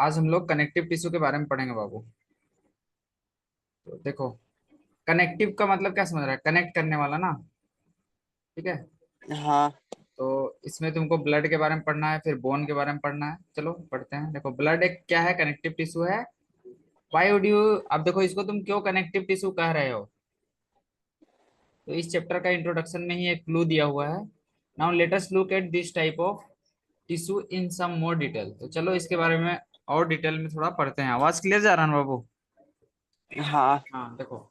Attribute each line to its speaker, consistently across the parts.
Speaker 1: आज हम लोग कनेक्टिव टिश्यू के बारे में पढ़ेंगे बाबू। तो देखो, कनेक्टिव का मतलब क्या समझ रहा है? कनेक्ट करने वाला ना। ठीक है।
Speaker 2: हाँ।
Speaker 1: तो इसमें तुमको ब्लड के बारे में पढ़ना है, फिर बोन के बारे में पढ़ना है। चलो पढ़ते हैं। देखो, ब्लड एक क्या है? कनेक्टिव टिश्यू है। वाई वुड यू, अब देखो इसको तुम क्यों कनेक्टिव टिश्यू कह रहे हो? तो इस चैप्टर का इंट्रोडक्शन में ही एक क्लू दिया हुआ है। Now let us look at this type of tissue in some more detail. तो चलो इसके बारे में और डिटेल में थोड़ा पढ़ते हैं। आवाज क्लियर जा रहा है ना बाबू?
Speaker 2: हाँ।
Speaker 1: हाँ देखो,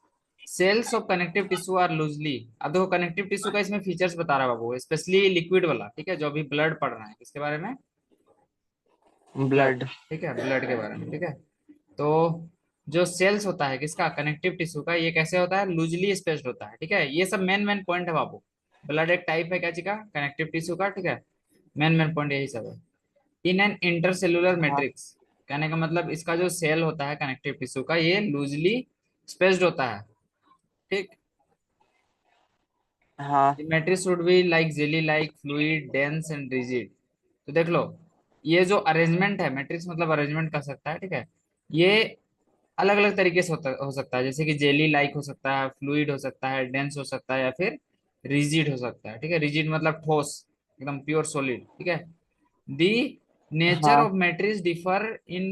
Speaker 1: cells of connective tissue are loosely. अब देखो, कनेक्टिव टिश्यू का इसमें फीचर्स बता रहा है बाबू, स्पेशली लिक्विड वाला। ठीक है, जो अभी ब्लड पढ़ रहे हैं किसके बारे में? ब्लड।
Speaker 2: ब्लड।
Speaker 1: ठीक है, ब्लड के बारे में। ठीक है। तो जो सेल्स होता है किसका? कनेक्टिव टिश्यू का, ये कैसे होता है? लूजली स्पेस्ड होता है। ठीक है, ये सब मेन मेन पॉइंट है बाबू। ब्लड एक टाइप है क्या चीज का? कनेक्टिव टिश्यू का। ठीक है, मेन मेन पॉइंट यही सब है। इन एन इंटरसेलुलर
Speaker 2: हाँ।
Speaker 1: मैट्रिक्स, कहने का मतलब इसका जो सेल होता है कनेक्टिव टिश्यू का, ये लूजली स्पेस्ड होता है। ठीक।
Speaker 2: हाँ।
Speaker 1: The matrix should be like jelly like fluid dense and rigid। तो देख लो, ये जो अरेंजमेंट है, मैट्रिक्स मतलब अरेंजमेंट कर सकता है। ठीक है, ये अलग अलग तरीके से हो सकता है। जैसे कि जेली लाइक हो सकता है, फ्लूइड हो सकता है, डेंस हो सकता है, या फिर रिजिड हो सकता है। ठीक है, रिजिड मतलब ठोस, एकदम प्योर सॉलिड। ठीक है। दी नेचर
Speaker 2: हाँ।
Speaker 1: Of matrix differ in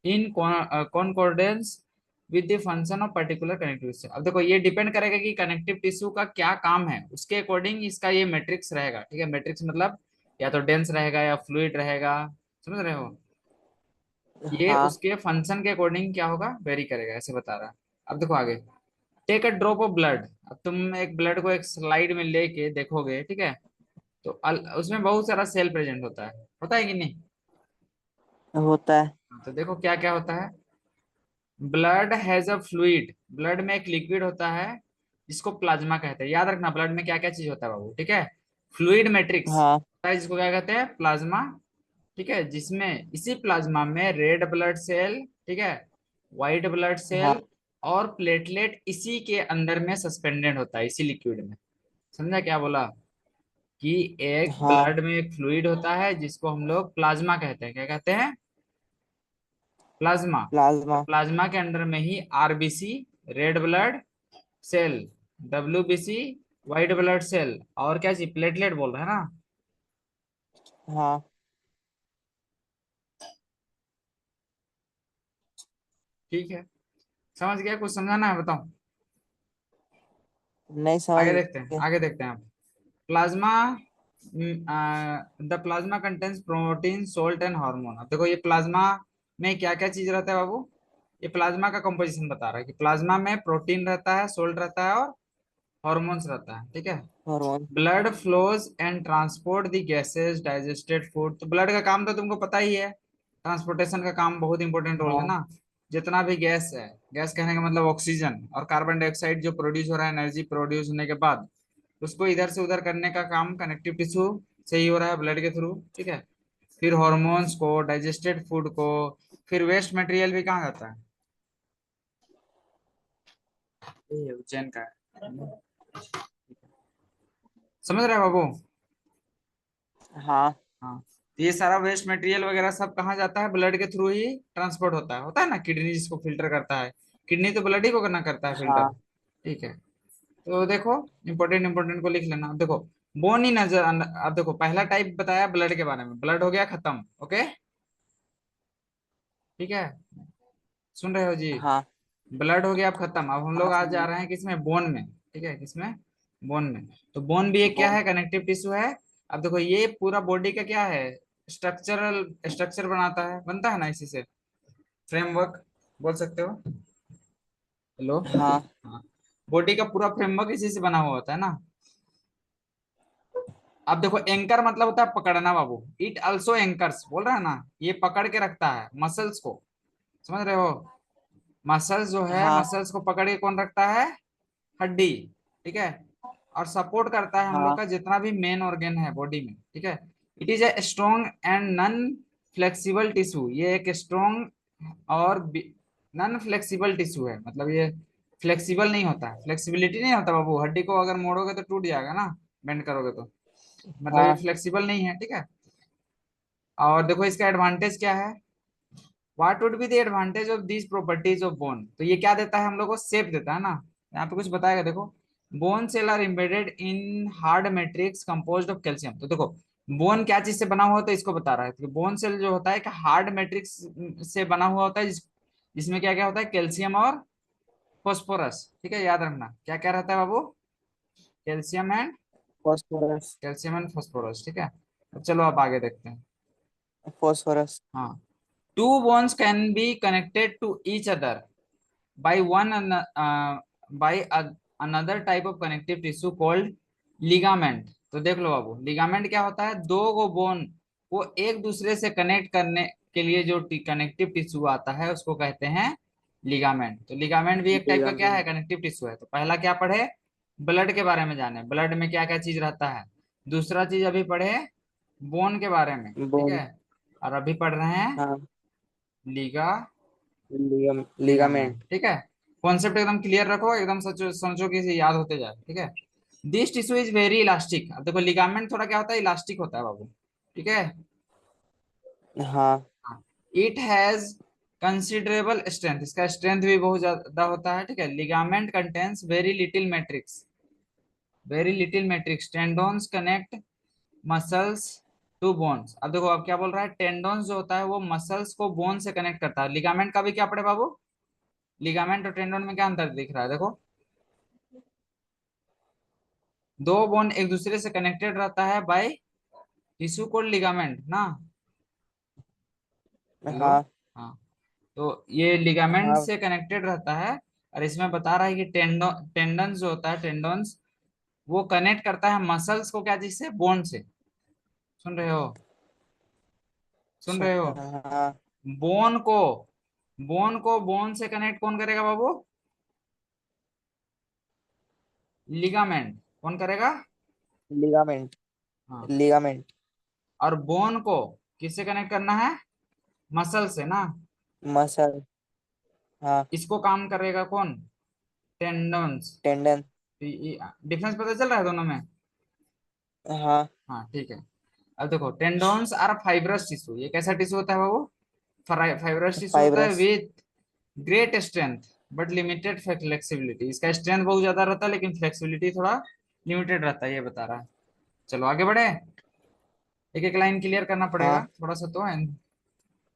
Speaker 1: in कॉन्कॉर्डेंस with the function of particular connective tissue. अब देखो, ये डिपेंड करेगा कि कनेक्टिव टिश्यू का क्या काम है, उसके अकॉर्डिंग इसका ये मैट्रिक्स रहेगा। ठीक है, मैट्रिक्स मतलब या तो डेंस रहेगा या फ्लूइड रहेगा। समझ रहे हो? ये
Speaker 2: हाँ।
Speaker 1: उसके फंक्शन के अकॉर्डिंग क्या होगा, वेरी करेगा, ऐसे बता रहा है। अब देखो आगे, take a drop of blood. अब तुम एक ब्लड को एक स्लाइड में लेके देखोगे। ठीक है, तो उसमें बहुत सारा सेल प्रेजेंट होता है कि नहीं?
Speaker 2: होता है।
Speaker 1: तो देखो क्या क्या होता है। Blood has a fluid, blood में एक लिक्विड होता है जिसको प्लाज्मा कहते हैं। याद रखना, ब्लड में क्या क्या चीज होता है बाबू। ठीक है, फ्लूइड मैट्रिक्स
Speaker 2: हाँ।
Speaker 1: होता है जिसको क्या कहते हैं? प्लाज्मा। ठीक है, जिसमें इसी प्लाज्मा में रेड ब्लड सेल, ठीक है, व्हाइट ब्लड
Speaker 2: हाँ।
Speaker 1: सेल और प्लेटलेट इसी के अंदर में सस्पेंडेड होता है, इसी लिक्विड में। समझा क्या बोला? कि एक
Speaker 2: हाँ।
Speaker 1: ब्लड में एक फ्लूइड होता है जिसको हम लोग प्लाज्मा कहते हैं। क्या कहते हैं? प्लाज्मा।
Speaker 2: प्लाज्मा।
Speaker 1: प्लाज्मा के अंदर में ही RBC, red blood cell, WBC, white blood cell, और क्या चीज? प्लेटलेट बोल रहे हैं ना।
Speaker 2: हाँ।
Speaker 1: ठीक है, समझ गया? कुछ समझाना है बताओ।
Speaker 2: नहीं समझ
Speaker 1: आगे देखते हैं,
Speaker 2: गए।
Speaker 1: आगे देखते हैं आप। Plasma, the plasma contains protein salt and hormone. अब देखो, ये प्लाज्मा में क्या क्या चीज रहता है बाबू? ये प्लाज्मा का कंपोजिशन बता रहा है कि प्लाज्मा में प्रोटीन रहता है, सोल्ट रहता है, और हॉर्मोन्स रहता है। ठीक है।
Speaker 2: Hormone.
Speaker 1: Blood flows and transport the gases digested food. तो ब्लड का काम तो तुमको पता ही है, ट्रांसपोर्टेशन का काम, बहुत इंपॉर्टेंट रोल है
Speaker 2: हाँ।
Speaker 1: ना। जितना भी गैस है, गैस कहने का मतलब ऑक्सीजन और कार्बन डाइऑक्साइड जो प्रोड्यूस हो रहा है, एनर्जी प्रोड्यूस होने के बाद उसको इधर से उधर करने का काम कनेक्टिव टिश्यू से ही हो रहा है, ब्लड के थ्रू। ठीक है। फिर हॉर्मोन्स को, डाइजेस्टेड फूड को, फिर वेस्ट मटेरियल भी कहाँ जाता है? ये उज्जैन का है। समझ रहे हो बाबू?
Speaker 2: हाँ।
Speaker 1: हाँ, तो ये सारा वेस्ट मटेरियल वगैरह सब कहाँ जाता है? ब्लड के थ्रू ही ट्रांसपोर्ट होता है ना। किडनी जिसको फिल्टर करता है, किडनी तो ब्लड ही को करना करता है फिल्टर।
Speaker 2: हाँ।
Speaker 1: ठीक है। तो देखो, इंपॉर्टेंट इंपॉर्टेंट को लिख लेना। अब देखो, बोन ही नजर अब देखो, पहला टाइप बताया ब्लड के बारे में, ब्लड हो गया खत्म। ओके, ठीक है, सुन रहे हो जी?
Speaker 2: हाँ।
Speaker 1: ब्लड हो गया अब खत्म। अब हम
Speaker 2: हाँ
Speaker 1: लोग आज जा
Speaker 2: समझे।
Speaker 1: रहे हैं किसमें? बोन में। ठीक है, किसमें? बोन में। तो बोन भी एक क्या
Speaker 2: बोन।
Speaker 1: है? कनेक्टिव टिश्यू है। अब देखो, ये पूरा बॉडी का क्या है? स्ट्रक्चरल स्ट्रक्चर बनाता है, बनता है ना इसी से। फ्रेमवर्क बोल सकते हो। हेलो।
Speaker 2: हाँ।
Speaker 1: हाँ, बॉडी का पूरा फ्रेमवर्क इसी से बना हुआ होता है ना। अब देखो, एंकर मतलब होता है पकड़ना बाबू। इट अल्सो एंकर्स बोल रहा है ना, ये पकड़ के रखता है मसल्स को। समझ रहे हो? मसल्स जो है,
Speaker 2: हाँ।
Speaker 1: मसल्स को पकड़ के कौन रखता है? हड्डी। ठीक है। और सपोर्ट करता है हम लोग
Speaker 2: हाँ।
Speaker 1: का जितना भी मेन ऑर्गन है बॉडी में। ठीक है। It is a strong and non flexible tissue. ये एक स्ट्रॉन्ग और नॉन फ्लेक्सिबल टिश्यू है, मतलब ये फ्लेक्सिबल नहीं होता है, फ्लेक्सिबिलिटी नहीं होता बाबू। हड्डी को अगर मोड़ोगे तो टूट जाएगा ना, बेंड करोगे तो। मतलब ये
Speaker 2: हाँ।
Speaker 1: फ्लेक्सिबल नहीं है। ठीक है। और देखो इसका एडवांटेज क्या है? What would be the advantage of these properties of bone? तो ये क्या देता है हम लोग को? शेप देता है ना। यहाँ पे कुछ बताएगा, देखो। Bone cell are embedded in hard matrix composed of calcium. तो देखो, बोन क्या चीज से बना हुआ होता है इसको बता रहा है। तो बोन सेल जो होता है कि हार्ड मैट्रिक्स से बना हुआ होता है, जिसमें क्या क्या होता है? कैल्शियम और फॉस्फोरस। ठीक है, याद रखना क्या क्या रहता है बाबू? Calcium and
Speaker 2: phosphorus.
Speaker 1: फॉस्फोरस। ठीक है, अब चलो आप आगे देखते हैं।
Speaker 2: फॉस्फोरस।
Speaker 1: हाँ, two bones can be connected to each other by one by another type of connective tissue called ligament। तो देख लो बाबू, लिगामेंट क्या होता है? दो गो बोन को एक दूसरे से कनेक्ट करने के लिए जो कनेक्टिव टिश्यू आता है उसको कहते हैं लिगामेंट। तो लिगामेंट भी एक टाइप का क्या है?
Speaker 2: लिगामेंट।
Speaker 1: कनेक्टिव टिश्यू है। तो पहला क्या पढ़े? ब्लड के बारे में जाने, ब्लड में क्या क्या चीज रहता है। दूसरा चीज अभी पढ़े बोन के बारे में, ठीक
Speaker 2: बोन।
Speaker 1: है। और अभी पढ़ रहे हैं
Speaker 2: हाँ।
Speaker 1: लिगा लिगामेंट।
Speaker 2: लिगामेंट।
Speaker 1: ठीक है, कॉन्सेप्ट एकदम क्लियर रखो, एकदम सच समझो कि इसे याद होते जाए। ठीक है, this tissue is very elastic. अब देखो, लिगामेंट थोड़ा क्या होता है? इलास्टिक होता है बाबू। ठीक है,
Speaker 2: हाँ।
Speaker 1: It has considerable strength. इसका स्ट्रेंथ भी बहुत ज्यादा होता है। ठीक है, ligament contains very little matrix tendons connect muscles to bones. अब देखो, अब क्या बोल रहा है? टेंडोन्स जो होता है वो मसल्स को बोन से कनेक्ट करता है। लिगामेंट का भी क्या पड़े बाबू? लिगामेंट और टेंडोन में क्या अंतर दिख रहा है? देखो, दो बोन एक दूसरे से कनेक्टेड रहता है बाय टिश्यू कॉल्ड लिगामेंट ना। हेलो।
Speaker 2: हाँ।
Speaker 1: हाँ, तो ये लिगामेंट
Speaker 2: हाँ।
Speaker 1: से कनेक्टेड रहता है। और इसमें बता रहा है कि टेंडन जो होता है, टेंडोन्स, वो कनेक्ट करता है मसल्स को क्या चीज से? बोन से। सुन रहे हो? सुन रहे हो?
Speaker 2: हाँ।
Speaker 1: बोन को बोन से कनेक्ट कौन करेगा बाबू? लिगामेंट। कौन करेगा?
Speaker 2: लिगामेंट।
Speaker 1: हाँ,
Speaker 2: लिगामेंट।
Speaker 1: और बोन को किससे कनेक्ट करना है? मसल से ना।
Speaker 2: मसल। हाँ।
Speaker 1: इसको काम करेगा कौन? टेंडन्स।
Speaker 2: टेंडन।
Speaker 1: डिफरेंस पता चल रहा है दोनों में?
Speaker 2: हाँ।
Speaker 1: हाँ, ठीक है। अब देखो, टेंडोन्स आर फाइब्रस टिश्यू। ये कैसा टिश्यू होता है बाबू? फाइब्रस टिश्यू होता है
Speaker 2: fibrous.
Speaker 1: With great strength but limited flexibility. इसका स्ट्रेंथ बहुत ज्यादा रहता है लेकिन फ्लेक्सिबिलिटी थोड़ा लिमिटेड रहता है, ये बता रहा है। चलो आगे बढ़े, एक एक लाइन क्लियर करना पड़ेगा
Speaker 2: हाँ।
Speaker 1: थोड़ा सा तो,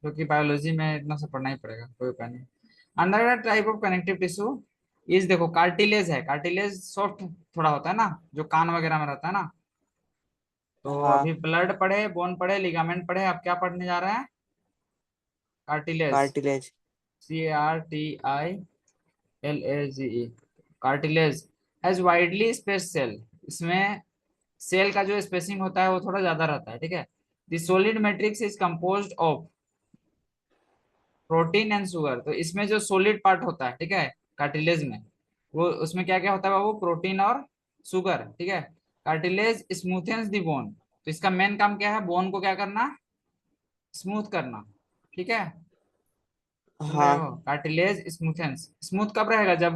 Speaker 1: क्योंकि बायोलॉजी में इतना सा पढ़ना ही पड़ेगा, कोई उपाय नहीं। अंदर टाइप ऑफ कनेक्टिव टिश्यू इस देखो, कार्टिलेज है। कार्टिलेज सॉफ्ट थोड़ा होता है ना, जो कान वगैरह में रहता है ना। तो
Speaker 2: हाँ।
Speaker 1: अभी ब्लड पढ़े, बोन पढ़े, लिगामेंट पढ़े, अब क्या पढ़ने जा रहे हैं? Cartilage.
Speaker 2: Cartilage.
Speaker 1: CARTILAGE। Cartilage has widely space cell. इसमें सेल का जो स्पेसिंग होता है वो थोड़ा ज्यादा रहता है। ठीक है, the solid matrix is composed of protein and sugar. तो इसमें जो सॉलिड पार्ट होता है, ठीक है, कार्टिलेज में, वो उसमें क्या क्या होता है बाबू? प्रोटीन और शुगर। ठीक है, कार्टिलेज स्मूथेंस द बोन। तो इसका मेन काम क्या है? बोन को क्या करना? स्मूथ करना। ठीक है, सुन रहे
Speaker 2: हाँ।
Speaker 1: हो? कार्टिलेज स्मूथेंस। स्मूथ कब रहेगा? जब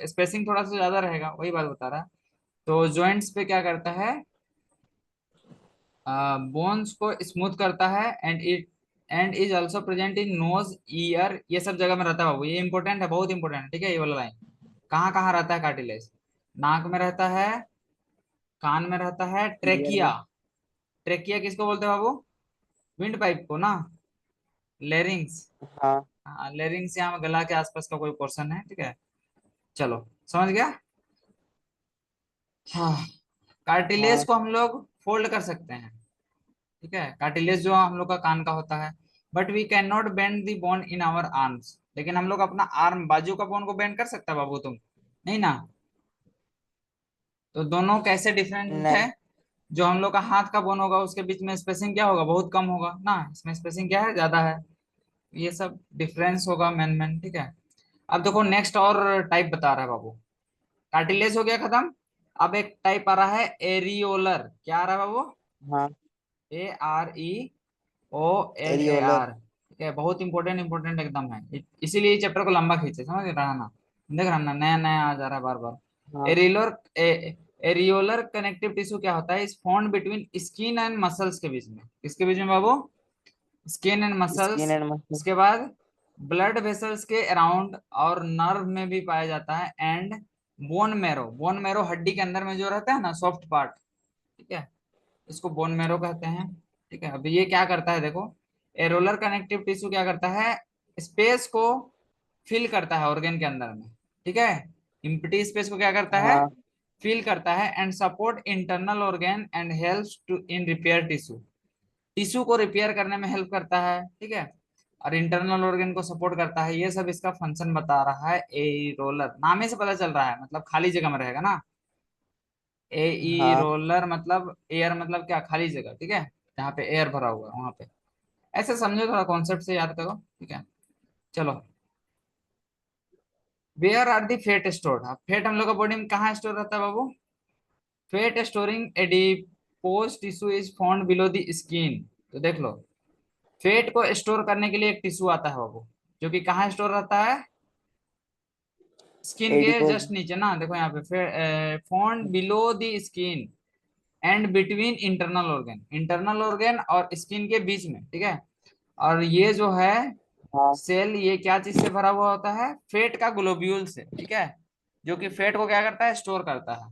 Speaker 1: स्पेसिंग थोड़ा सा ज्यादा रहेगा, वही बात बता रहा है। तो जॉइंट्स पे क्या करता है? बोन्स को स्मूथ करता है। And is also present in knows, year, ये सब जगह में रहता है बाबू। ये इंपॉर्टेंट है, बहुत इंपॉर्टेंट है। ठीक है, ये वाला लाइन कहाँ कहाँ रहता है कार्टिलेज? नाक में रहता है, कान में रहता है,
Speaker 2: ईयर
Speaker 1: ट्रेकिया।
Speaker 2: में।
Speaker 1: ट्रेकिया किसको बोलते हैं बाबू? विंड पाइप को ना। लेरिंग्स।
Speaker 2: हाँ।
Speaker 1: हाँ, लेरिंग्स यहाँ गला के आसपास का कोई पोर्शन है। ठीक है, चलो समझ गया। हाँ, कार्टिलेज
Speaker 2: हाँ।
Speaker 1: को हम लोग फोल्ड कर सकते हैं। ठीक है, कार्टिलेज जो हम लोग का कान का होता है। But we can not bend the bone in our arms. लेकिन हम लोग अपना आर्म, बाजू का बोन को बेंड कर सकता है बाबू तुम? नहीं ना। तो दोनों कैसे डिफरेंट है?
Speaker 2: नहीं।
Speaker 1: जो हम लोग का हाथ का बोन होगा उसके बीच में स्पेसिंग क्या होगा? बहुत कम होगा ना। इसमें स्पेसिंग क्या है? ज्यादा है। ये सब डिफरेंस होगा मेन। ठीक है, अब देखो नेक्स्ट और टाइप बता रहा है बाबू। कार्टिलेज हो गया खत्म। अब एक टाइप आ रहा है एरियोलर। क्या आ रहा है बाबू?
Speaker 2: हाँ।
Speaker 1: AREOLAR।
Speaker 2: एरियोलर।
Speaker 1: ठीक है, बहुत इंपॉर्टेंट इंपॉर्टेंट एकदम है। इसीलिए ये चैप्टर को लंबा खींचे, समझ रहा है ना? देख रहा है ना, नया नया आ जा रहा है बार बार।
Speaker 2: हाँ।
Speaker 1: एरियोलर एरियोलर कनेक्टिव टिश्यू क्या होता है? Is found between skin and muscles के बीच में। किसके बीच में बाबू? Skin and
Speaker 2: skin
Speaker 1: muscles.
Speaker 2: And muscle.
Speaker 1: उसके बाद ब्लड वेसल्स के अराउंड और नर्व में भी पाया जाता है। And bone marrow, bone marrow हड्डी के अंदर में जो रहता है ना, सॉफ्ट पार्ट, ठीक है, इसको बोन मैरो कहते हैं। ठीक है, अब ये क्या करता है देखो, एरोलर कनेक्टिव टिश्यू क्या करता है, स्पेस को फिल करता है ऑर्गेन के अंदर में। ठीक है, इम्प्टी स्पेस को क्या करता है,
Speaker 2: हाँ
Speaker 1: फिल करता है। And support internal organ and helps to in repair tissue, tissue को रिपेयर करने में हेल्प करता है। ठीक है, और इंटरनल ऑर्गेन को सपोर्ट करता है। ये सब इसका फंक्शन बता रहा है। ए रोलर नाम ही से पता चल रहा है, मतलब खाली जगह में रहेगा ना। ए ई
Speaker 2: हाँ
Speaker 1: रोलर मतलब एयर, मतलब क्या, खाली जगह। ठीक है, जहाँ पे एयर भरा हुआ है वहां पे। ऐसे समझो, थोड़ा कॉन्सेप्ट से याद करो। ठीक है, चलो। Where are the fat stored, fat हम लोग का बॉडी में कहाँ स्टोर रहता है बाबू? Fat storing adipose tissue is found below the skin. तो देख लो, फेट को स्टोर करने के लिए एक टिश्यू आता है बाबू, जो कि कहाँ स्टोर रहता है? स्किन के
Speaker 2: एडिपोज।
Speaker 1: जस्ट नीचे ना, देखो यहाँ पे, found below the skin and between internal organ, internal organ और स्किन के बीच में। ठीक है, और ये जो है
Speaker 2: हाँ
Speaker 1: सेल, ये क्या चीज से भरा हुआ होता है? फेट का ग्लोब्यूल से। ठीक है, जो कि फेट को क्या करता है, स्टोर करता है।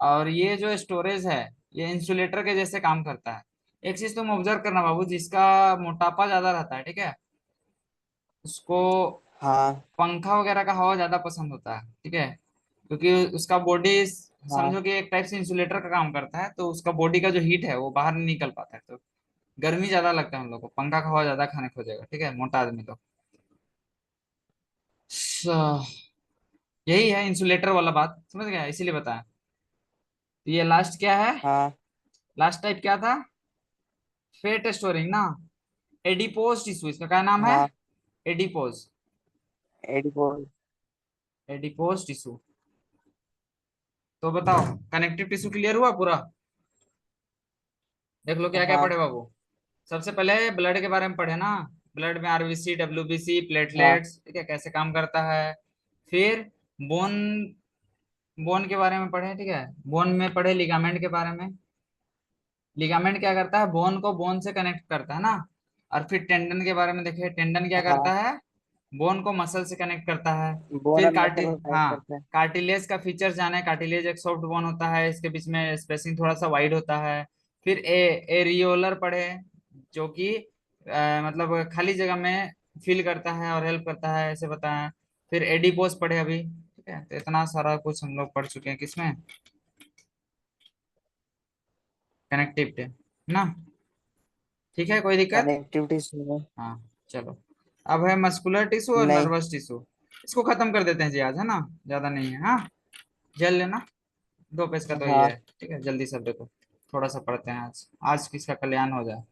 Speaker 1: और ये जो स्टोरेज है, ये इंसुलेटर के जैसे काम करता है। एक चीज तुम ऑब्जर्व करना बाबू, जिसका मोटापा ज्यादा रहता है, ठीक है, उसको
Speaker 2: हाँ
Speaker 1: पंखा वगैरह का हवा ज्यादा पसंद होता है। ठीक है, क्योंकि उसका बॉडी,
Speaker 2: हाँ
Speaker 1: समझो कि एक टाइप से इंसुलेटर का काम करता है, तो उसका बॉडी का जो हीट है वो बाहर नहीं निकल पाता है, तो गर्मी ज्यादा लगता है हम लोग को, पंखा का हवा ज्यादा खाने खोजेगा। ठीक है, मोटा आदमी तो यही है इंसुलेटर वाला बात, समझ गया, इसीलिए बताया। तो ये लास्ट क्या है,
Speaker 2: हाँ
Speaker 1: लास्ट टाइप क्या था? फेट स्टोरिंग ना, एडिपोज टिश्यू, इसका क्या नाम है?
Speaker 2: हाँ
Speaker 1: एडिपोज,
Speaker 2: एडिपोज।
Speaker 1: Adipose tissue. तो बताओ, कनेक्टिव टिश्यू क्लियर हुआ पूरा? देख लो क्या क्या
Speaker 2: हाँ
Speaker 1: पढ़े बाबू। सबसे पहले ब्लड के बारे में पढ़े ना, ब्लड में आरबीसी, डब्ल्यूबीसी,
Speaker 2: हाँ
Speaker 1: प्लेटलेट्स, ठीक है, कैसे काम करता है। फिर बोन, बोन के बारे में पढ़े। ठीक है, बोन में पढ़े लिगामेंट के बारे में। लिगामेंट क्या करता है, बोन को बोन से कनेक्ट करता है ना। और फिर टेंडन के बारे में देखे, टेंडन क्या
Speaker 2: हाँ।
Speaker 1: करता है, बोन को मसल से कनेक्ट करता है।
Speaker 2: बोन
Speaker 1: फिर
Speaker 2: और मसल को कनेक्ट
Speaker 1: हाँ,
Speaker 2: करते हैं।
Speaker 1: कार्टिलेज का फीचर जाने, कार्टिलेज एक सॉफ्ट बोन होता है, इसके बीच में स्पेसिंग थोड़ा सा वाइड होता है। फिर एरियोलर पढ़े, जो कि मतलब खाली जगह में फील करता है और हेल्प करता है, ऐसे बताया। फिर एडिपोज पढ़े अभी। ठीक है, तो इतना सारा कुछ हम लोग पढ़ चुके हैं किसमें, कनेक्टिविटी ना। ठीक है, कोई दिक्कत?
Speaker 2: कनेक्टिविटी में।
Speaker 1: हाँ, चलो। अब है मस्कुलर टिश्यू और
Speaker 2: नहीं।
Speaker 1: नर्वस टिश्यू, इसको खत्म कर देते हैं जी आज, है ना, ज्यादा नहीं है। हाँ, जल लेना, 2 पेज का तो ये
Speaker 2: हाँ
Speaker 1: है। ठीक है, जल्दी सब देखो, थोड़ा सा पढ़ते हैं आज, आज किसका कल्याण हो जाए।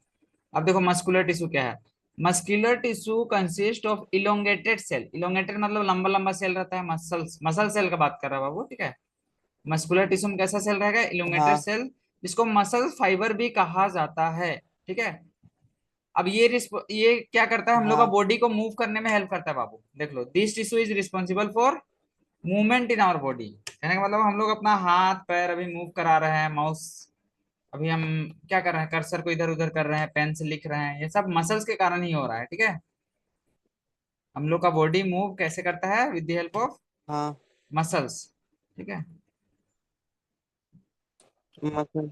Speaker 1: अब देखो मस्कुलर टिश्यू क्या है। Muscular tissue consist of elongated cell, elongated मतलब लंबा लंबा सेल रहता है, मसल्स, मसल सेल का बात कर रहा है बाबू। ठीक है, मस्कुलर टिश्यू में कैसा सेल रहेगा, इलोंगेटेड
Speaker 2: हाँ
Speaker 1: सेल, जिसको मसल फाइबर भी कहा जाता है। ठीक है, अब ये क्या करता है, हम लोग का
Speaker 2: हाँ
Speaker 1: बॉडी को मूव करने में हेल्प करता है बाबू। देख लो, this tissue is responsible for movement in our body. कहने का मतलब हम लोग अपना हाथ पैर अभी मूव करा रहे हैं, माउस, अभी हम क्या कर रहे हैं, कर्सर को इधर उधर कर रहे हैं, पेन से लिख रहे हैं, ये सब मसल्स के कारण ही हो रहा है। ठीक है, हम लोग का बॉडी मूव कैसे करता है, विद द हेल्प ऑफ
Speaker 2: हाँ।
Speaker 1: मसल्स। ठीक है,
Speaker 2: मसल।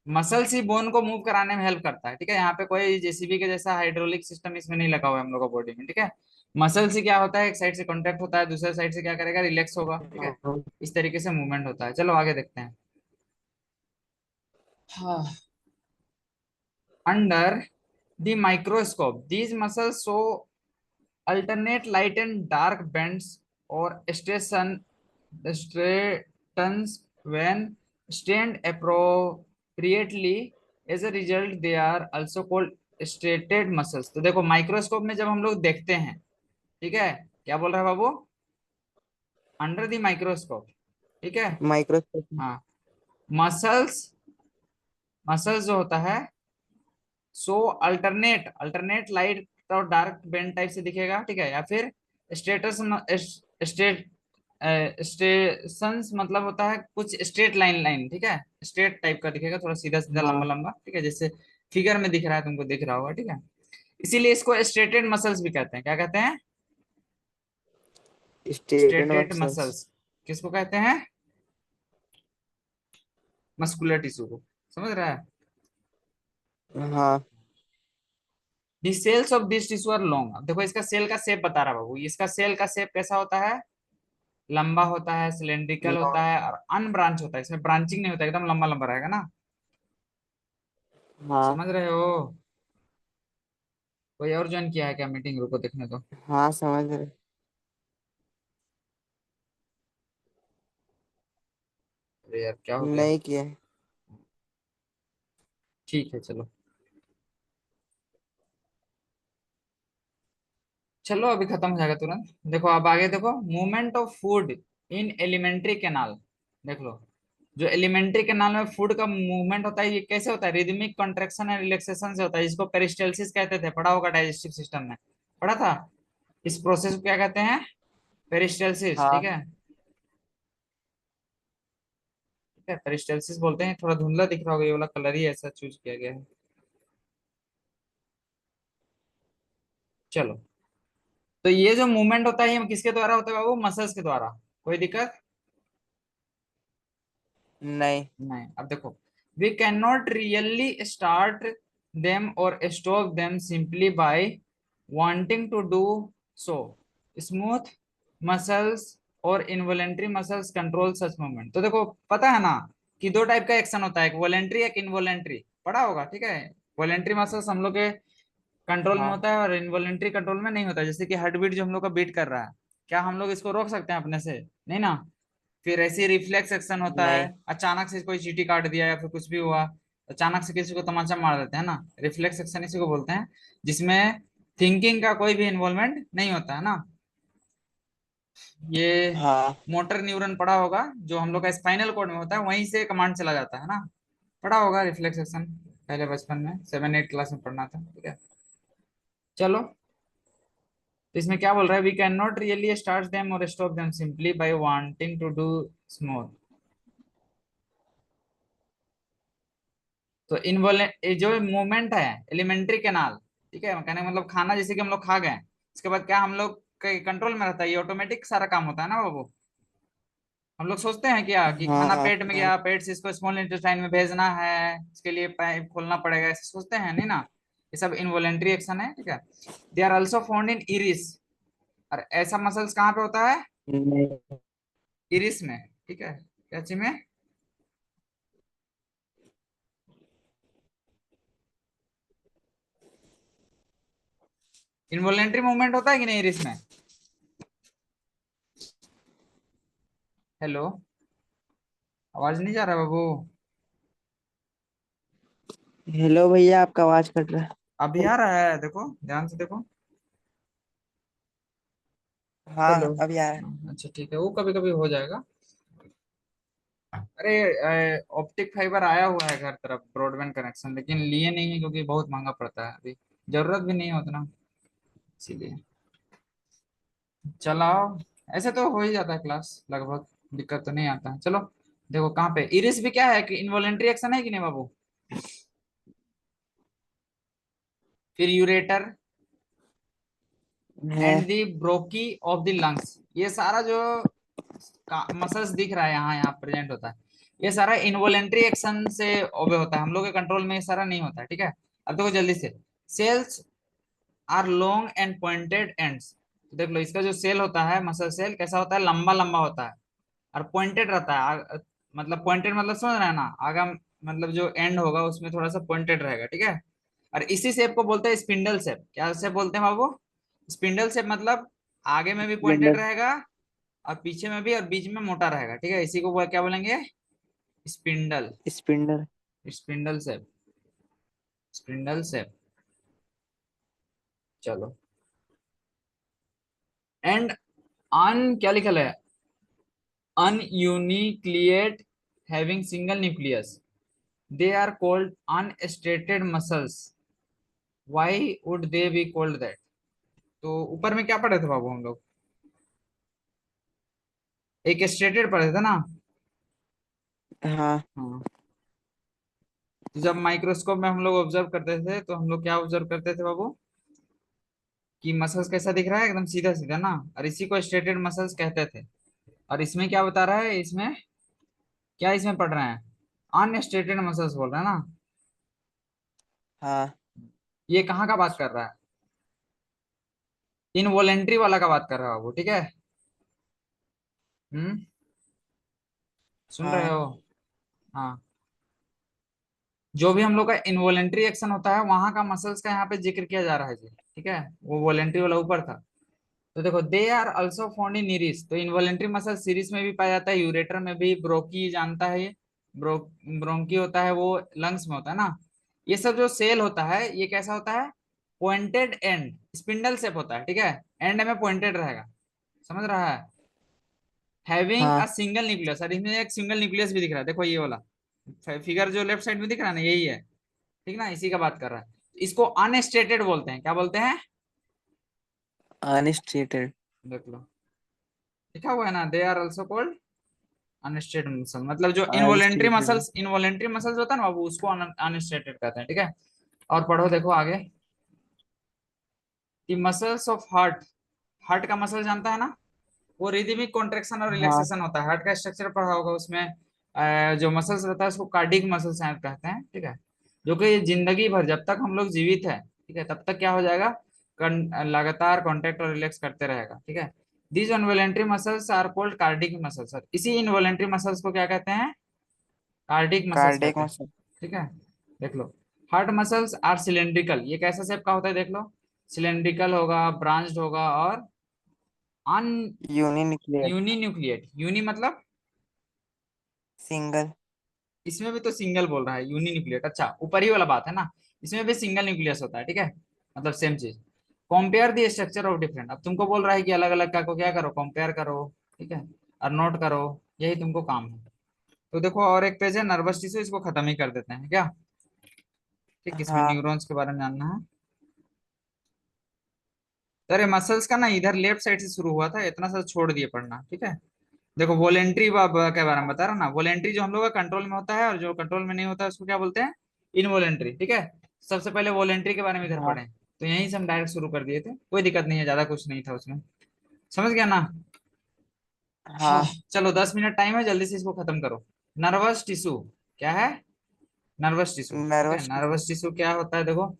Speaker 1: मसल्स ही बोन को मूव कराने में हेल्प करता है। ठीक है, यहाँ पे कोई जेसीबी के जैसा हाइड्रोलिक सिस्टम इसमें नहीं लगा हुआ है हम लोग का बॉडी में। ठीक है, मसल से क्या होता है, एक साइड से कॉन्टेक्ट होता है, दूसरे साइड से क्या करेगा, रिलैक्स होगा। ठीक है, इस तरीके से मूवमेंट होता है। चलो आगे देखते हैं। हाँ, under the microscope these muscles show alternate light and dark bands or straightens when strained appropriately. As a result they are also called straighted muscles। तो देखो माइक्रोस्कोप में जब हम लोग देखते हैं, ठीक है, क्या बोल रहा है बाबू, अंडर द माइक्रोस्कोप। ठीक है,
Speaker 2: माइक्रोस्कोप।
Speaker 1: हाँ, मसल्स, मसल्स जो होता है, सो अल्टरनेट, अल्टरनेट लाइट और डार्क बेंड टाइप से दिखेगा। ठीक है, या फिर स्टेटस, स्टेट स्टेशंस मतलब होता है कुछ स्ट्रेट लाइन, लाइन, ठीक है, स्ट्रेट टाइप का दिखेगा, थोड़ा सीधा सीधा लंबा
Speaker 2: हाँ
Speaker 1: लंबा। ठीक है, जैसे फिगर में दिख रहा है तुमको, दिख रहा होगा। ठीक है, इसीलिए इसको स्ट्रेटेड मसल्स भी कहते हैं। क्या कहते हैं?
Speaker 2: Stated
Speaker 1: striated
Speaker 2: muscles.
Speaker 1: मसल्स। किसको कहते हैं? मस्कुलर टिश्यू को। समझ रहा है?
Speaker 2: हाँ।
Speaker 1: The cells of this tissue are long. अब देखो इसका सेल का शेप बता रहा बाबू। इसका सेल का शेप कैसा होता है? लंबा होता है, सिलेंड्रिकल होता
Speaker 2: लॉन्ग।
Speaker 1: है और अनब्रांच होता है। इसमें ब्रांचिंग नहीं होता, एकदम लंबा लंबा रहेगा ना।
Speaker 2: हाँ।
Speaker 1: समझ रहे हो? कोई और ज्वाइन किया है क्या मीटिंग? रुको देखने दो।
Speaker 2: हाँ समझ रहे।
Speaker 1: अरे यार क्या हो गया?
Speaker 2: नहीं किया है।
Speaker 1: ठीक है चलो। चलो अभी खत्म हो जाएगा तुरंत। देखो अब आगे देखो, movement of food in alimentary canal. देख लो, जो एलिमेंट्री कैनाल में फूड का मूवमेंट होता है ये कैसे होता है? रिदमिक कॉन्ट्रेक्शन एंड रिलैक्सेशन से होता है, जिसको पेरिस्टाल्सिस कहते थे। पढ़ा होगा डाइजेस्टिव सिस्टम में, पढ़ा था। इस प्रोसेस को क्या कहते हैं? पेरिस्टाल्सिस। ठीक
Speaker 2: हाँ।
Speaker 1: है, ठीक है, पेरिस्टाल्सिस बोलते हैं। थोड़ा धुंधला दिख रहा होगा, ये वाला कलर ही ऐसा चूज किया गया है। चलो, तो ये जो मूवमेंट होता है ये किसके द्वारा होता है बाबू? मसल्स के द्वारा। कोई दिक्कत?
Speaker 2: नहीं।
Speaker 1: नहीं। अब देखो, we can not really start them और stop them simply by wanting to do so. Smooth muscles और involuntary muscles control such movement. तो देखो, पता है ना कि दो टाइप का एक्शन होता है, एक वॉलेंट्री एक इनवॉलेंट्री। पढ़ा होगा, ठीक है। वॉलेंट्री मसल्स हम लोग के कंट्रोल में
Speaker 2: हाँ।
Speaker 1: होता है और इनवॉलेंट्री कंट्रोल में नहीं होता है। जैसे कि हार्ट बीट जो हम लोग का बीट कर रहा है, क्या हम लोग इसको रोक सकते हैं अपने से? नहीं ना। फिर ऐसे रिफ्लेक्स एक्शन होता है,
Speaker 2: नहीं।
Speaker 1: अचानक से कोई चींटी काट दिया या फिर कुछ भी हुआ, अचानक से किसी को तमाचा मार देते हैं ना। रिफ्लेक्स एक्शन इसी को बोलते हैं, जिसमें थिंकिंग का कोई भी इन्वॉल्वमेंट नहीं होता है ना। ये
Speaker 2: हाँ।
Speaker 1: मोटर न्यूरॉन पढ़ा होगा, जो हम लोग का स्पाइनल कॉर्ड में होता है, वहीं से कमांड चला जाता है ना। पढ़ा होगा रिफ्लेक्स एक्शन, पहले बचपन में 7 8 क्लास में पढ़ना था, ठीक है। चलो, तो इसमें क्या बोल रहा है? We can not really start them और stop them simply by wanting to do smooth. तो इनवोलेंट जो मूवमेंट है एलिमेंट्री कैनाल, ठीक है, कहने का मतलब खाना जैसे कि हम लोग खा गए, इसके बाद क्या हम लोग के कंट्रोल में रहता है? ये ऑटोमेटिक सारा काम होता है ना बाबू। हम लोग सोचते हैं क्या कि खाना
Speaker 2: हाँ।
Speaker 1: पेट में गया, पेट से इसको स्मॉल इंटेस्टाइन में भेजना है, इसके लिए पाइप खोलना पड़ेगा, ऐसे सोचते हैं नहीं ना। ये सब इनवॉलेंट्री एक्शन है, ठीक है। They are also found in iris. और ऐसा मसल्स कहाँ पे होता है?
Speaker 2: नहीं।
Speaker 1: इरिस में, ठीक है। क्या चीज में? इनवॉलेंट्री मूवमेंट होता है कि नहीं इरिस में? हेलो, आवाज नहीं जा रहा बाबू?
Speaker 2: हेलो भैया, आपका आवाज कट रहा है।
Speaker 1: अभी आ रहा है? देखो ध्यान से देखो। हेलो।
Speaker 2: हाँ अभी आ रहा है।
Speaker 1: अच्छा ठीक है, वो कभी कभी हो जाएगा। अरे ऑप्टिक फाइबर आया हुआ है घर तरफ, ब्रॉडबैंड कनेक्शन, लेकिन लिए नहीं है क्योंकि बहुत महंगा पड़ता है अभी। जरूरत भी नहीं है उतना, इसीलिए। चलाओ, ऐसे तो हो ही जाता है क्लास लगभग, दिक्कत तो नहीं आता है। चलो देखो, कहाँ पे इरिस भी क्या है कि इनवॉलेंट्री एक्शन है कि नहीं बाबू? फिर यूरेटर
Speaker 2: है।
Speaker 1: And the bronchi of the lungs, ये सारा जो मसल्स दिख रहा है यहाँ यहाँ प्रेजेंट होता है, ये सारा इनवॉलेंट्री एक्शन से ओबे होता है। हम लोग के कंट्रोल में ये सारा नहीं होता है, ठीक है। अब देखो जल्दी से, cells are long and pointed ends. देख लो, इसका जो सेल होता है, मसल सेल कैसा होता है? लंबा लंबा होता है और पॉइंटेड रहता है। मतलब पॉइंटेड मतलब समझ रहे हैं ना? आगा मतलब जो एंड होगा उसमें थोड़ा सा पॉइंटेड रहेगा, ठीक है। और इसी शेप को बोलते हैं स्पिंडल शेप। क्या शेप बोलते हैं बाबू? स्पिंडल शेप मतलब आगे में भी पॉइंटेड
Speaker 2: विंडो।
Speaker 1: रहेगा और पीछे में भी और बीच में मोटा रहेगा, ठीक है। इसी को क्या बोलेंगे? Spindle.
Speaker 2: Spindle.
Speaker 1: Spindle shape, spindle shape. चलो, एंड अन क्या लिखल है? Uninucleate having single nucleus, they are called unstriated muscles. Why would they be called that? तो ऊपर में क्या पढ़े थे बाबू हम लोग? एक स्टेटेड पढ़े थे ना।
Speaker 2: हाँ।
Speaker 1: हाँ, तो जब माइक्रोस्कोप में हम लोग ऑब्जर्व करते थे तो हम लोग क्या ऑब्जर्व करते थे बाबू? कि मसल्स कैसा दिख रहा है, एकदम सीधा सीधा ना, और इसी को स्ट्रेटेड मसल्स कहते थे। और इसमें क्या बता रहा है, इसमें क्या इसमें पढ़ रहे हैं, अनस्ट्रेटेड मसल्स बोल रहे हैं ना।
Speaker 2: हाँ
Speaker 1: ये कहाँ का बात कर रहा है, इनवॉलेंट्री वाला का बात कर रहा है वो, ठीक है। हम्म, सुन रहे
Speaker 2: हाँ।
Speaker 1: हो। हाँ, जो भी हम लोग का इनवॉलेंट्री एक्शन होता है वहां का मसल्स का यहाँ पे जिक्र किया जा रहा है जी, ठीक है। वो वॉलेंट्री वाला ऊपर था। तो देखो, they are also found in iris, तो इनवॉलेंट्री मसल सीरीज में भी पाया जाता है, यूरेटर में भी, ब्रोकी जानता है ये, ब्रो ब्रोंकी होता है वो लंग्स में होता है ना। ये सब जो सेल होता है ये कैसा होता है, पॉइंटेड एंड, स्पिंडल शेप होता है, ठीक है। एंड में पॉइंटेड रहेगा, समझ रहा है। हैविंग अ
Speaker 2: हाँ।
Speaker 1: सिंगल न्यूक्लियस, और इसमें एक सिंगल न्यूक्लियस भी दिख रहा है, देखो ये वाला फिगर जो लेफ्ट साइड में दिख रहा है ना, यही है, ठीक ना, इसी का बात कर रहा है। इसको अनस्टेटेड बोलते हैं, क्या बोलते हैं,
Speaker 2: अनस्टेटेड।
Speaker 1: देख लो, लिखा हुआ है ना, they are also called unstriated muscle, मतलब जो
Speaker 2: अनस्टेटेड।
Speaker 1: इनवॉलेंट्री मसल्स होता है ना, वो उसको अनस्टेटेड कहते हैं, ठीक है। और पढ़ो, देखो आगे, दी मसल्स ऑफ हार्ट, हार्ट का मसल जानता है ना, वो रिदमिक कॉन्ट्रेक्शन और
Speaker 2: हाँ
Speaker 1: रिलैक्सेशन होता है, हार्ट का स्ट्रक्चर पढ़ा होगा उसमें। जो मसल्स रहता है उसको कार्डिक मसल्स कहते हैं, ठीक है। जो कि जिंदगी भर जब तक हम लोग जीवित है, ठीक है, तब तक क्या हो जाएगा, लगातार कॉन्ट्रैक्ट और रिलैक्स करते रहेगा, ठीक है। These involuntary muscles are called cardiac muscles, इसी इनवॉलेंट्री मसल्स को क्या कहते हैं, कार्डिक मसल्स
Speaker 2: कार्डियक
Speaker 1: कहते हैं,
Speaker 2: मसल।
Speaker 1: ठीक है। देख लो, हार्ट मसल्स आर सिलेंड्रिकल, ये कैसा शेप का होता है, देख लो, सिलेंड्रिकल होगा, ब्रांच्ड होगा, और अन
Speaker 2: यूनिन्यूक्लियर।
Speaker 1: यूनिन्यूक्लिएट, यूनि मतलब,
Speaker 2: सिंगल।
Speaker 1: इसमें भी तो सिंगल बोल रहा है, यूनिन्यूक्लिएट, अच्छा ऊपर ही वाला बात है ना, इसमें भी सिंगल न्यूक्लियस होता है, ठीक है, मतलब सेम चीज। Compare the structure of different, अब तुमको बोल रहा है कि अलग अलग का को क्या करो, कंपेयर करो, ठीक है, और नोट करो, यही तुमको काम है। तो देखो, और एक पेज है नर्वस टिश्यू, इसको खत्म ही कर देते हैं क्या, ठीक, इसमें
Speaker 2: हाँ
Speaker 1: न्यूरॉन्स के बारे में जानना है। तो अरे मसल्स का ना इधर लेफ्ट साइड से शुरू हुआ था, इतना सा छोड़ दिए पढ़ना, ठीक है। देखो, वॉलेंट्री के बारे में बता रहा ना, वॉलेंट्री जो हम लोग का कंट्रोल में होता है, और जो कंट्रोल में नहीं होता है उसको क्या बोलते हैं, इनवॉलेंट्री, ठीक है। सबसे पहले वॉलेंट्री के बारे में इधर
Speaker 2: हाँ
Speaker 1: पढ़े, तो यहीं से हम डायरेक्ट शुरू कर दिए थे, कोई दिक्कत नहीं है, ज्यादा कुछ नहीं था उसमें, समझ गया ना। हाँ,
Speaker 2: हाँ।
Speaker 1: चलो 10 मिनट टाइम है, जल्दी से इसको खत्म करो। नर्वस टिश्यू क्या है, नर्वस टिश्यू, ठीक है।
Speaker 2: Nervous tissue.
Speaker 1: नर्वस टिश्यू क्या होता है, देखो,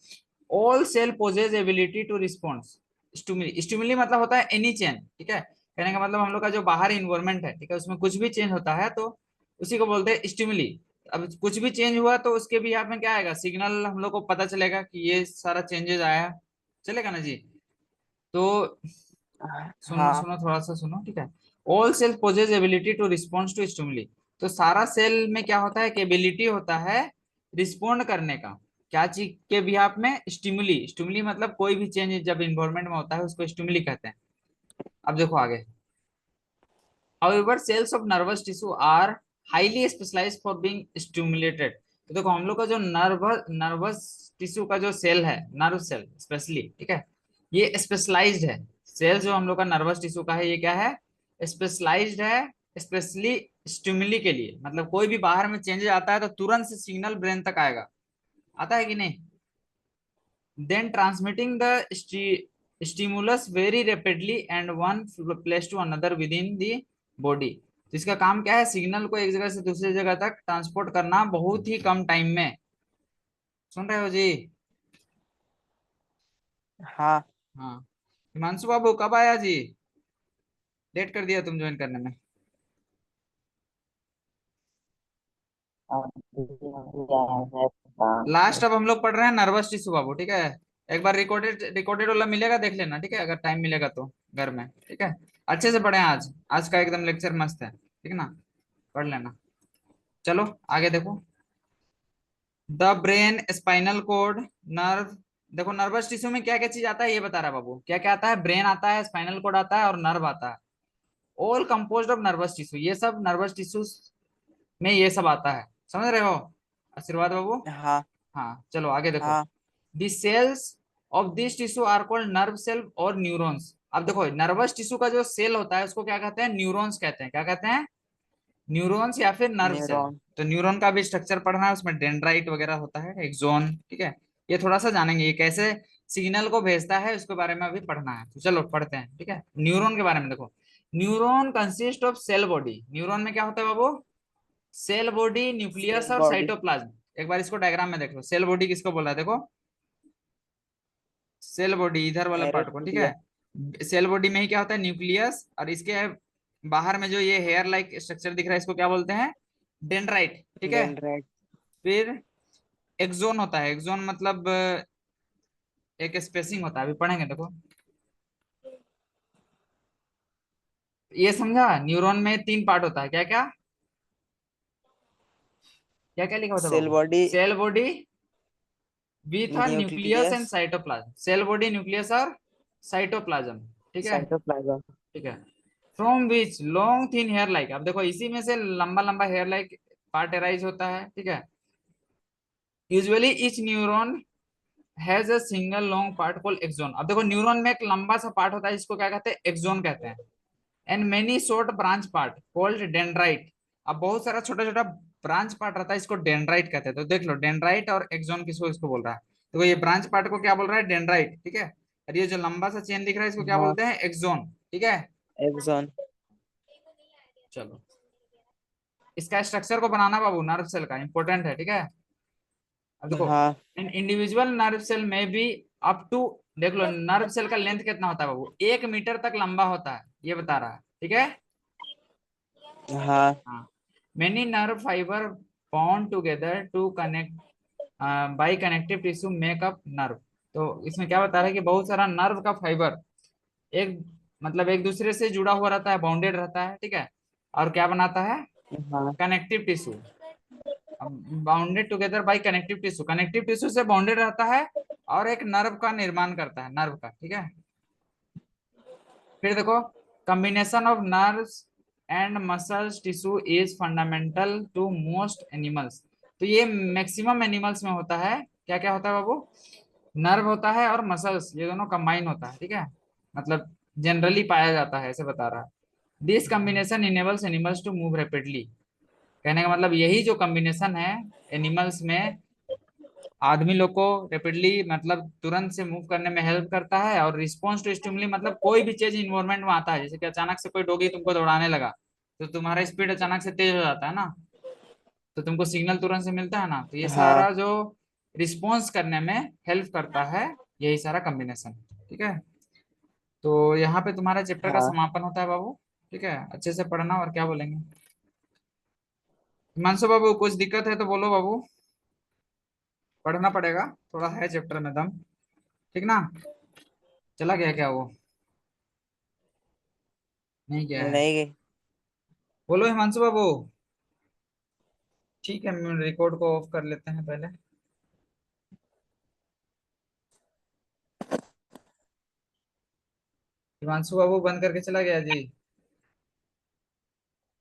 Speaker 1: all cell possess ability to response stimuli, stimuli मतलब होता है एनी चेंज, ठीक है। कहने का मतलब हम लोग का जो बाहर इन्वायरमेंट है, ठीक है, उसमें कुछ भी चेंज होता है तो उसी को बोलते हैं स्टिमुली। अब कुछ भी चेंज हुआ तो उसके भी यहाँ में क्या आएगा, सिग्नल हम लोग को पता चलेगा कि ये सारा चेंजेस आया, चलेगा ना जी। तो सुनो
Speaker 2: हाँ
Speaker 1: सुनो, थोड़ा सा सुनो, ठीक है। All cell possess ability to response to stimuli, तो सारा सेल में क्या होता है कि एबिलिटी होता है रिस्पोंड करने का, क्या चीज के बिहाफ में, स्टिमुली, स्टिमुली मतलब कोई भी चेंज जब इन्वायरमेंट में होता है उसको स्टिमुली कहते हैं। अब देखो आगे, however cells of nervous tissue are highly specialized for being stimulated, तो देखो हम लोग का जो नर्वस टिश्यू का जो सेल है, नर्व सेल स्पेशली, ठीक है, ये स्पेशलाइज्ड है। सेल जो हम लोग का नर्वस टिश्यू का है, ये क्या है, स्पेशलाइज्ड है, स्पेशली स्टिमुली के लिए, मतलब कोई भी बाहर में चेंजेस आता है तो तुरंत से सिग्नल ब्रेन तक आएगा, आता है कि नहीं, then transmitting the stimulus very rapidly and one place to another within the body, तो इसका काम क्या है, सिग्नल को एक जगह से दूसरी जगह तक ट्रांसपोर्ट करना बहुत ही कम टाइम में, सुन रहे हो जी।
Speaker 2: हाँ।
Speaker 1: हाँ, हिमांशु बाबू कब आया जी, लेट कर दिया तुम ज्वाइन करने में। लास्ट अब हम लोग पढ़ रहे हैं नर्वस टिश्यू बाबू, ठीक है। एक बार रिकॉर्डेड रिकॉर्डेड वाला मिलेगा, देख लेना, ठीक है, अगर टाइम मिलेगा तो घर में, ठीक है। अच्छे से पढ़े आज, आज का एकदम लेक्चर मस्त है, ठीक है ना, पढ़ लेना। चलो आगे देखो, the brain, spinal cord, nerve, देखो नर्वस टिश्यू में क्या क्या चीज आता है ये बता रहा है बाबू, क्या क्या आता है, ब्रेन आता है, स्पाइनल कोड आता है, और नर्व आता है, all composed of nervous tissue, ये सब नर्वस टिश्यू में ये सब आता है, समझ रहे हो, आशीर्वाद बाबू।
Speaker 2: हाँ
Speaker 1: हाँ, चलो आगे देखो,
Speaker 2: हाँ।
Speaker 1: The cells of this tissue are called nerve cell और न्यूरॉन्स, अब देखो नर्वस टिश्यू का जो सेल होता है उसको क्या कहते हैं, न्यूरॉन्स कहते हैं, क्या कहते हैं, न्यूरॉन्स या फिर नर्व सेल।
Speaker 2: न्यूरॉन।
Speaker 1: तो न्यूरॉन का भी स्ट्रक्चर पढ़ना है, उसमें डेंड्राइट वगैरह होता है, एक जोन, ठीक है। ये थोड़ा सा जानेंगे ये कैसे सिग्नल को भेजता है, उसके बारे में अभी पढ़ना है। तो चलो पढ़ते हैं, ठीक है। न्यूरॉन के बारे में देखो। Neuron consist of cell body. Neuron में क्या होता है बाबू? सेल बॉडी, न्यूक्लियस
Speaker 2: सेल
Speaker 1: और
Speaker 2: बॉडी।
Speaker 1: साइटोप्लाज्म। एक बार इसको डायग्राम में देख लो। सेल बॉडी किसको बोला है देखो, सेल बॉडी इधर वाला पार्ट को, ठीक
Speaker 2: एरोथीलिया।
Speaker 1: है। सेल बॉडी में ही क्या होता है? न्यूक्लियस, और इसके बाहर में जो ये हेयर लाइक स्ट्रक्चर दिख रहा है, इसको क्या बोलते हैं? डेंड्राइट, ठीक है।
Speaker 2: डेंड्राइट।
Speaker 1: फिर एक्सोन होता है। एक्सोन मतलब एक स्पेसिंग होता है, अभी पढ़ेंगे देखो। ये समझा? न्यूरॉन में तीन पार्ट होता है, क्या क्या? क्या क्या लिखा होता है
Speaker 2: सेल
Speaker 1: बाबू?
Speaker 2: Body.
Speaker 1: Cell body with nucleus and
Speaker 2: nucleus.
Speaker 1: Cytoplasm. Cell body, nucleus और साइटोप्लाज्म, ठीक है।
Speaker 2: साइटोप्लाज्म।
Speaker 1: ठीक है। From which long thin hair like, अब देखो इसी में से लंबा लंबा हेयर लाइक पार्ट एराइज होता है, ठीक है। Usually each neuron has a single long part called axon. अब देखो न्यूरॉन में एक लंबा सा पार्ट होता है, जिसको क्या कहते हैं? एक्सोन कहते हैं। And many short branch part called dendrite. अब बहुत सारा छोटा छोटा ब्रांच पार्ट रहता है, इसको डेंड्राइट कहते हैं। तो देख लो डेंड्राइट और एक्सोन किसको इसको बोल रहा है। तो ये ब्रांच पार्ट को क्या बोल रहा है? डेंड्राइट, ठीक है। और ये जो लंबा सा चेन दिख रहा है, इसको क्या
Speaker 2: हाँ।
Speaker 1: बोलते हैं? एक्सोन, ठीक है।
Speaker 2: एक्सोन।
Speaker 1: चलो, इसका स्ट्रक्चर को बनाना बाबू नर्व सेल का इंपॉर्टेंट है, ठीक है। अब देखो,
Speaker 2: हाँ।
Speaker 1: इन इंडिविजुअल नर्व सेल में भी अप टू, देख लो नर्व सेल का लेंथ कितना होता है बाबू? 1 मीटर तक लंबा होता है, ये बता रहा है, ठीक है।
Speaker 2: हाँ।
Speaker 1: हाँ। Many nerve fibre bond together to connect by connective tissue make up nerve. तो इसमें क्या बता रहा है कि बहुत सारा नर्व का फाइबर एक, मतलब एक दूसरे से जुड़ा हुआ रहता है, बाउंडेड रहता है, ठीक है। और क्या बनाता है?
Speaker 2: हाँ।
Speaker 1: Connective tissue. Bounded together by connective tissue, connective tissue से बाउंडेड रहता है और एक नर्व का निर्माण करता है, नर्व का, ठीक है। फिर देखो, combination of nerves and muscles tissue is fundamental to most animals. तो ये मैक्सिमम एनिमल्स में होता है। क्या क्या होता है बाबू? नर्व होता है और मसल्स, ये दोनों कंबाइन होता है, ठीक है। मतलब जनरली पाया जाता है, ऐसे बता रहा है। This combination enables animals to move rapidly. कहने का मतलब यही जो कॉम्बिनेशन है एनिमल्स में, आदमी लोग को रेपिडली मतलब तुरंत से मूव करने में हेल्प करता है। और रिस्पॉन्स टू स्टिमुली, मतलब कोई भी चीज इन्वायरमेंट में आता है, जैसे कि अचानक से कोई डॉगी तुमको दौड़ाने लगा, तो तुम्हारा स्पीड अचानक से तेज हो जाता है ना, तो तुमको सिग्नल तुरंत से मिलता है ना। तो ये
Speaker 2: हाँ।
Speaker 1: सारा जो रिस्पॉन्स करने में हेल्प करता है, यही सारा कॉम्बिनेशन, ठीक है। तो यहाँ पे तुम्हारा चैप्टर का
Speaker 2: हाँ।
Speaker 1: समापन होता है बाबू, ठीक है। अच्छे से पढ़ना, और क्या बोलेंगे? हिमांशु बाबू कुछ दिक्कत है तो बोलो बाबू, पढ़ना पड़ेगा, थोड़ा है चैप्टर में दम, ठीक ना। चला गया क्या वो? नहीं गया है?
Speaker 2: नहीं।
Speaker 1: बोलो हिमांशु बाबू। ठीक है, रिकॉर्ड को ऑफ कर लेते हैं पहले। हिमांशु बाबू बंद करके चला गया जी।